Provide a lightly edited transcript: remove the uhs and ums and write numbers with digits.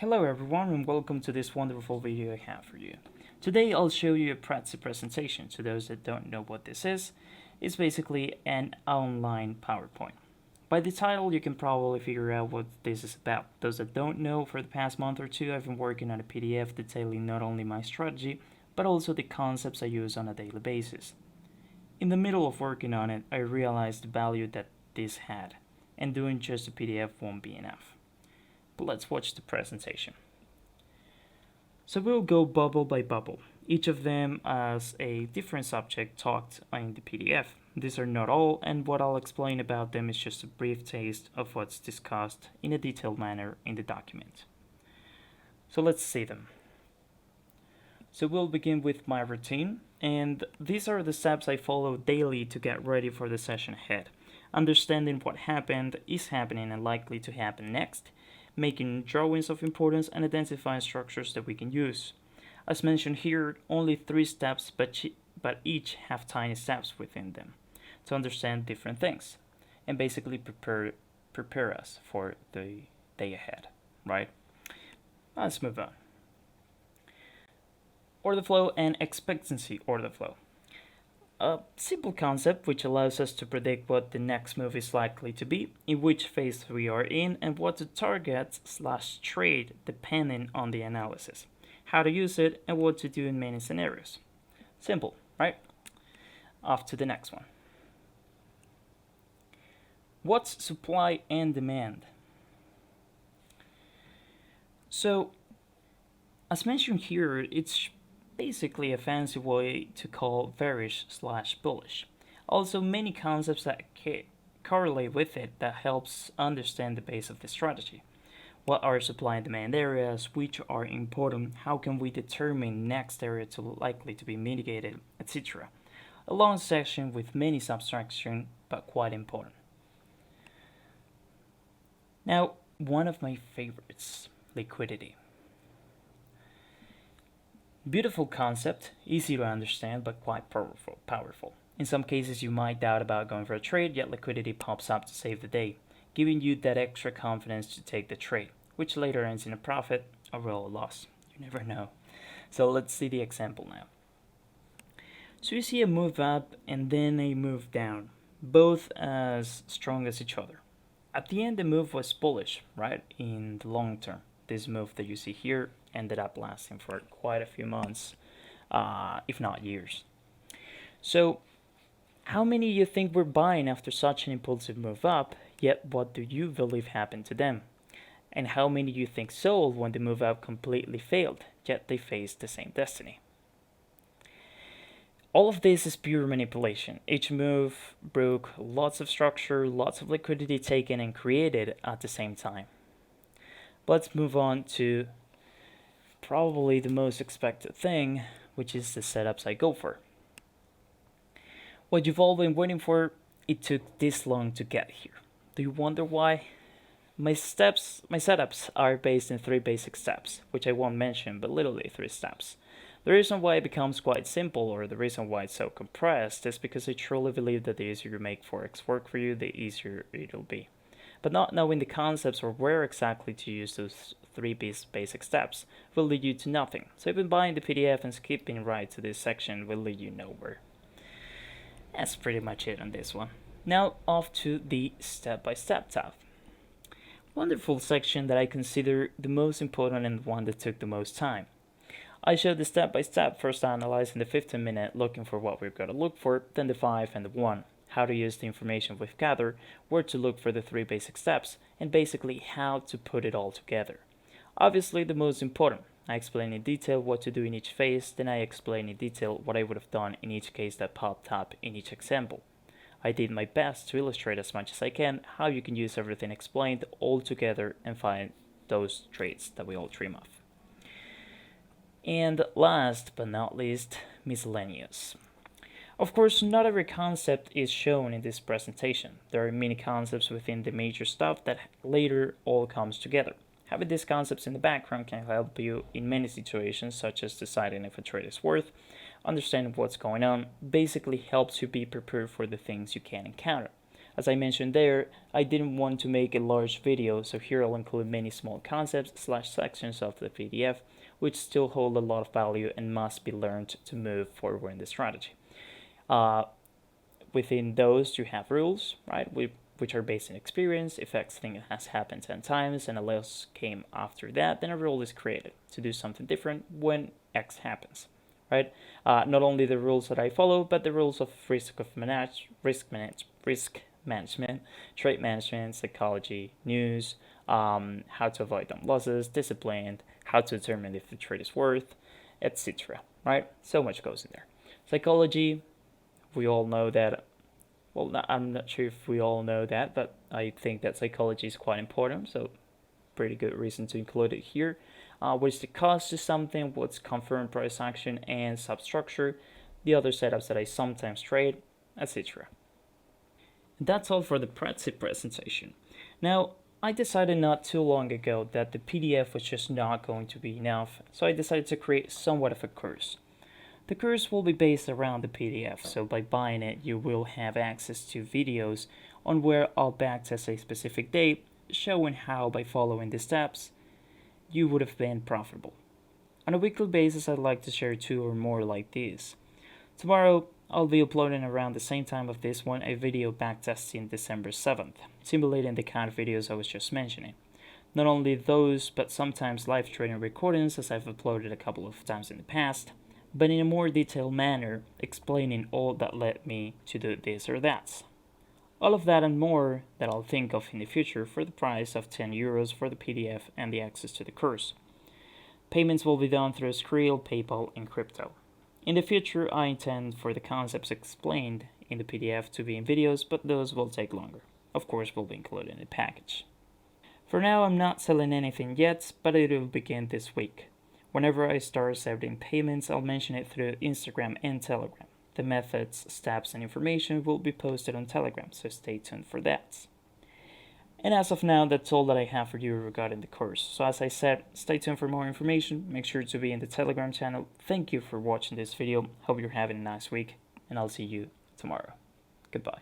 Hello everyone and welcome to this wonderful video I have for you. Today I'll show you a Prezi presentation. To those that don't know what this is, it's basically an online PowerPoint. By the title you can probably figure out what this is about. Those that don't know, for the past month or two I've been working on a PDF detailing not only my strategy, but also the concepts I use on a daily basis. In the middle of working on it, I realized the value that this had, and doing just a PDF won't be enough. But let's watch the presentation. So we'll go bubble by bubble, each of them as a different subject talked in the PDF. These are not all, and what I'll explain about them is just a brief taste of what's discussed in a detailed manner in the document. So let's see them. So we'll begin with my routine, and these are the steps I follow daily to get ready for the session ahead. Understanding what happened, is happening, and likely to happen next, making drawings of importance, and identifying structures that we can use. As mentioned here, only 3 steps, but each have tiny steps within them to understand different things and basically prepare us for the day ahead, right? Let's move on. Orderflow and expectancy orderflow. A simple concept which allows us to predict what the next move is likely to be, in which phase we are in, and what to target/trade depending on the analysis, how to use it, and what to do in many scenarios. Simple, right? Off to the next one. What's supply and demand? So, as mentioned here, it's basically a fancy way to call bearish/bullish. Also, many concepts that correlate with it that helps understand the base of the strategy. What are supply and demand areas, which are important, how can we determine next area to likely to be mitigated, etc. A long section with many subtraction, but quite important. Now, one of my favorites, liquidity. Beautiful concept, easy to understand, but quite powerful. In some cases, you might doubt about going for a trade, yet liquidity pops up to save the day, giving you that extra confidence to take the trade, which later ends in a profit or a loss. You never know. So let's see the example now. So you see a move up and then a move down, both as strong as each other. At the end, the move was bullish, right, in the long term. This move that you see here ended up lasting for quite a few months, if not years. So, how many you think were buying after such an impulsive move up, yet what do you believe happened to them? And how many you think sold when the move up completely failed, yet they faced the same destiny? All of this is pure manipulation. Each move broke lots of structure, lots of liquidity taken and created at the same time. Let's move on to probably the most expected thing, which is the setups I go for. What you've all been waiting for, it took this long to get here. Do you wonder why? My setups are based in 3 basic steps, which I won't mention, but literally 3 steps. The reason why it becomes quite simple, or the reason why it's so compressed, is because I truly believe that the easier you make Forex work for you, the easier it'll be. But not knowing the concepts or where exactly to use those 3 basic steps will lead you to nothing. So even buying the PDF and skipping right to this section will lead you nowhere. That's pretty much it on this one. Now off to the step-by-step tab. Wonderful section that I consider the most important and the one that took the most time. I showed the step-by-step, first analyzing the 15-minute, looking for what we've got to look for, then the 5 and the 1. How to use the information we've gathered, where to look for the 3 basic steps, and basically how to put it all together. Obviously the most important. I explain in detail what to do in each phase, then I explain in detail what I would have done in each case that popped up in each example. I did my best to illustrate as much as I can how you can use everything explained all together and find those traits that we all dream of. And last but not least, miscellaneous. Of course, not every concept is shown in this presentation. There are many concepts within the major stuff that later all comes together. Having these concepts in the background can help you in many situations, such as deciding if a trade is worth, understanding what's going on, basically helps you be prepared for the things you can encounter. As I mentioned there, I didn't want to make a large video, so here I'll include many small concepts / sections of the PDF, which still hold a lot of value and must be learned to move forward in the strategy. Within those, you have rules, right, which are based on experience. If X thing has happened 10 times and a loss came after that, then a rule is created to do something different when X happens, right? Not only the rules that I follow, but the rules of risk management, trade management, psychology, news, how to avoid dumb losses, discipline, how to determine if the trade is worth, etc. Right? So much goes in there. Psychology, we all know that. Well, I'm not sure if we all know that, but I think that psychology is quite important, so pretty good reason to include it here. What is the cost to something, what's confirmed price action and substructure, the other setups that I sometimes trade, etc. That's all for the Prezi presentation. Now, I decided not too long ago that the PDF was just not going to be enough, so I decided to create somewhat of a course. The course will be based around the PDF, so by buying it, you will have access to videos on where I'll backtest a specific date, showing how by following the steps, you would have been profitable. On a weekly basis, I'd like to share 2 or more like these. Tomorrow, I'll be uploading around the same time of this one a video backtesting December 7th, simulating the kind of videos I was just mentioning. Not only those, but sometimes live trading recordings as I've uploaded a couple of times in the past, but in a more detailed manner, explaining all that led me to do this or that. All of that and more that I'll think of in the future for the price of €10 for the PDF and the access to the course. Payments will be done through Skrill, PayPal, and crypto. In the future, I intend for the concepts explained in the PDF to be in videos, but those will take longer. Of course, will be included in the package. For now, I'm not selling anything yet, but it will begin this week. Whenever I start accepting payments, I'll mention it through Instagram and Telegram. The methods, steps, and information will be posted on Telegram, so stay tuned for that. And as of now, that's all that I have for you regarding the course. So as I said, stay tuned for more information. Make sure to be in the Telegram channel. Thank you for watching this video. Hope you're having a nice week, and I'll see you tomorrow. Goodbye.